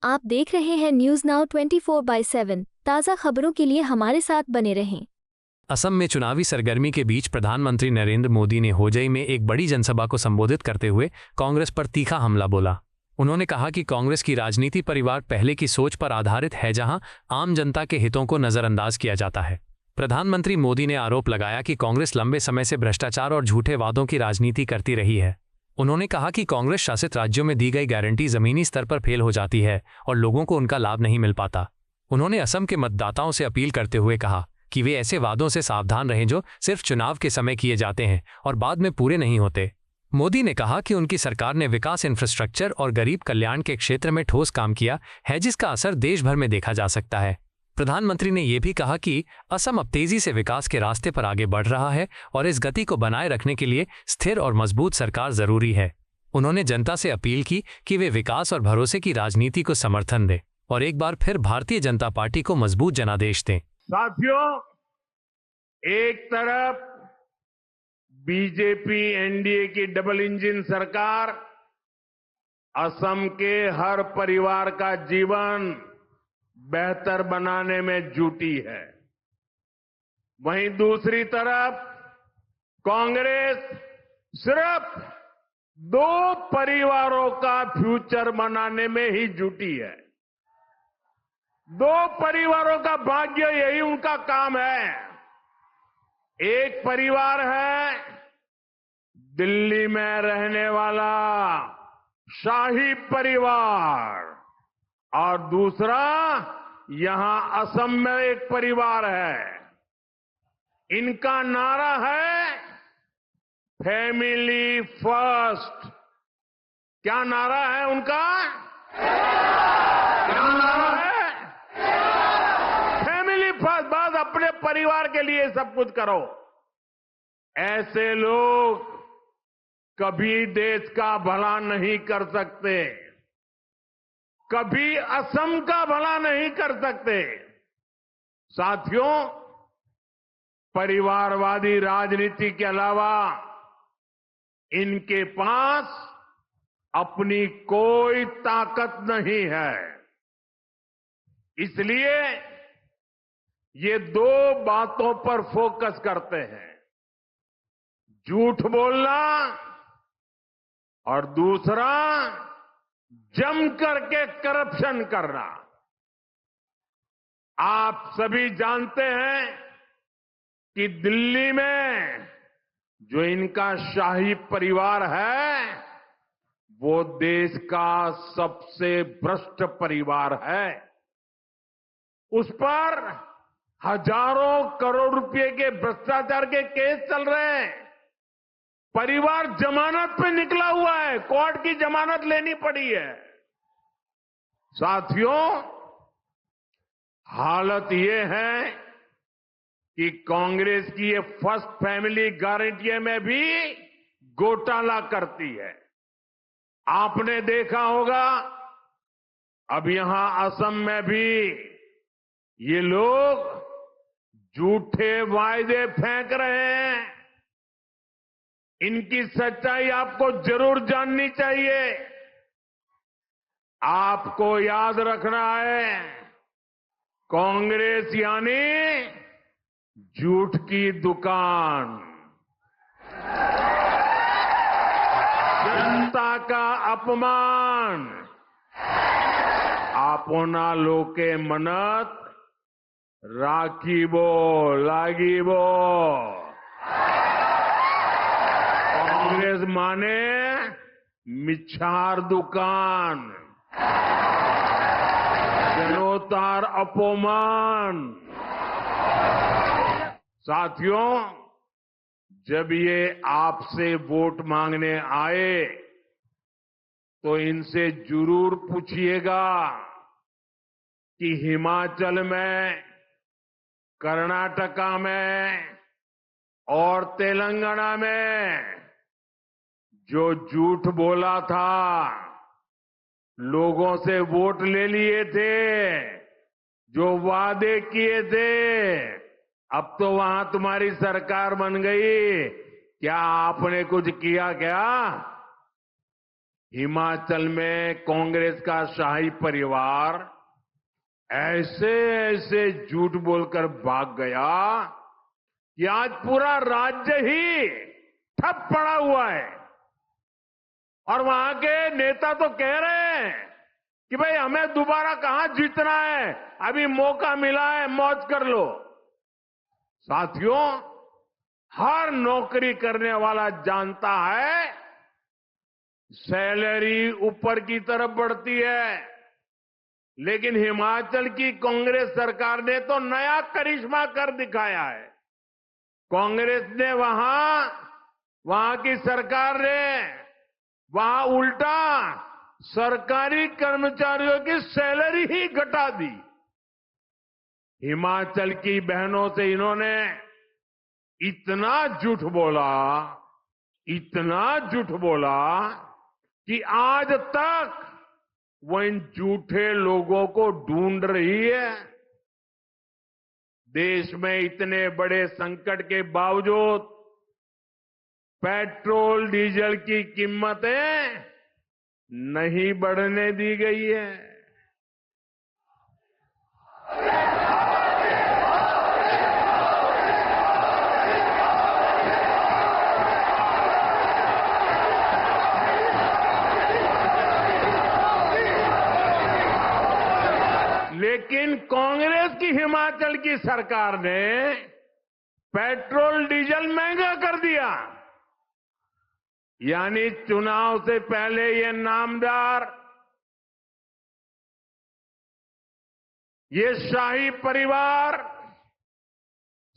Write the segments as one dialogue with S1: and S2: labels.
S1: आप देख रहे हैं न्यूज नाउ 24/7 ताज़ा खबरों के लिए हमारे साथ बने रहें।
S2: असम में चुनावी सरगर्मी के बीच प्रधानमंत्री नरेंद्र मोदी ने होजई में एक बड़ी जनसभा को संबोधित करते हुए कांग्रेस पर तीखा हमला बोला। उन्होंने कहा कि कांग्रेस की राजनीति परिवार पहले की सोच पर आधारित है, जहां आम जनता के हितों को नजरअंदाज किया जाता है। प्रधानमंत्री मोदी ने आरोप लगाया कि कांग्रेस लंबे समय से भ्रष्टाचार और झूठे वादों की राजनीति करती रही है। उन्होंने कहा कि कांग्रेस शासित राज्यों में दी गई गारंटी जमीनी स्तर पर फेल हो जाती है और लोगों को उनका लाभ नहीं मिल पाता। उन्होंने असम के मतदाताओं से अपील करते हुए कहा कि वे ऐसे वादों से सावधान रहें जो सिर्फ चुनाव के समय किए जाते हैं और बाद में पूरे नहीं होते। मोदी ने कहा कि उनकी सरकार ने विकास, इंफ्रास्ट्रक्चर और गरीब कल्याण के क्षेत्र में ठोस काम किया है, जिसका असर देश भर में देखा जा सकता है। प्रधानमंत्री ने यह भी कहा कि असम अब तेजी से विकास के रास्ते पर आगे बढ़ रहा है और इस गति को बनाए रखने के लिए स्थिर और मजबूत सरकार जरूरी है। उन्होंने जनता से अपील की कि वे विकास और भरोसे की राजनीति को समर्थन दें और एक बार फिर भारतीय जनता पार्टी को मजबूत जनादेश दें।
S3: साथियों, एक तरफ बीजेपी एनडीए की डबल इंजन सरकार असम के हर परिवार का जीवन बेहतर बनाने में जुटी है, वहीं दूसरी तरफ कांग्रेस सिर्फ दो परिवारों का फ्यूचर बनाने में ही जुटी है। दो परिवारों का भाग्य, यही उनका काम है। एक परिवार है दिल्ली में रहने वाला शाही परिवार और दूसरा यहां असम में एक परिवार है। इनका नारा है फैमिली फर्स्ट। क्या नारा है उनका? क्या नारा है? Family first. बस अपने परिवार के लिए सब कुछ करो। ऐसे लोग कभी देश का भला नहीं कर सकते, कभी असम का भला नहीं कर सकते। साथियों, परिवारवादी राजनीति के अलावा इनके पास अपनी कोई ताकत नहीं है। इसलिए ये दो बातों पर फोकस करते हैं, झूठ बोलना और दूसरा जम करके करप्शन करना। आप सभी जानते हैं कि दिल्ली में जो इनका शाही परिवार है वो देश का सबसे भ्रष्ट परिवार है। उस पर हजारों करोड़ रुपए के भ्रष्टाचार के केस चल रहे हैं। परिवार जमानत पे निकला हुआ है, कोर्ट की जमानत लेनी पड़ी है। साथियों, हालत ये है कि कांग्रेस की ये फर्स्ट फैमिली गारंटी में भी घोटाला करती है। आपने देखा होगा अब यहां असम में भी ये लोग झूठे वायदे फेंक रहे हैं। इनकी सच्चाई आपको जरूर जाननी चाहिए। आपको याद रखना है, कांग्रेस यानी झूठ की दुकान, जनता का अपमान, आपना लोके मनत राखीबो लागिबो। कांग्रेस माने मिच्छार दुकान, जनोतार अपमान। साथियों, जब ये आपसे वोट मांगने आए तो इनसे जरूर पूछिएगा कि हिमाचल में, कर्नाटका में और तेलंगाना में जो झूठ बोला था, लोगों से वोट ले लिए थे, जो वादे किए थे, अब तो वहां तुम्हारी सरकार बन गई। क्या आपने कुछ किया क्या? हिमाचल में कांग्रेस का शाही परिवार ऐसे ऐसे झूठ बोलकर भाग गया कि आज पूरा राज्य ही ठप पड़ा हुआ है। और वहां के नेता तो कह रहे हैं कि भाई हमें दोबारा कहां जीतना है, अभी मौका मिला है, मौज कर लो। साथियों, हर नौकरी करने वाला जानता है सैलरी ऊपर की तरफ बढ़ती है, लेकिन हिमाचल की कांग्रेस सरकार ने तो नया करिश्मा कर दिखाया है। कांग्रेस ने वहां की सरकार ने वहां उल्टा सरकारी कर्मचारियों की सैलरी ही घटा दी। हिमाचल की बहनों से इन्होंने इतना झूठ बोला कि आज तक वो इन झूठे लोगों को ढूंढ रही है। देश में इतने बड़े संकट के बावजूद पेट्रोल डीजल की कीमतें नहीं बढ़ने दी गई है। लेकिन कांग्रेस की हिमाचल की सरकार ने पेट्रोल डीजल महंगा कर दिया। यानी चुनाव से पहले ये नामदार, ये शाही परिवार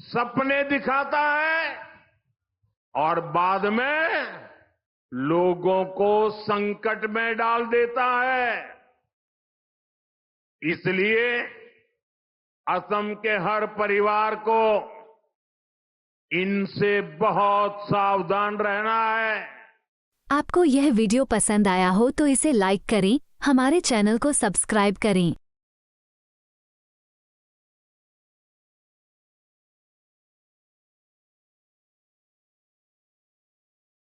S3: सपने दिखाता है और बाद में लोगों को संकट में डाल देता है। इसलिए असम के हर परिवार को इनसे बहुत सावधान रहना है।
S1: आपको यह वीडियो पसंद आया हो तो इसे लाइक करें, हमारे चैनल को सब्सक्राइब करें।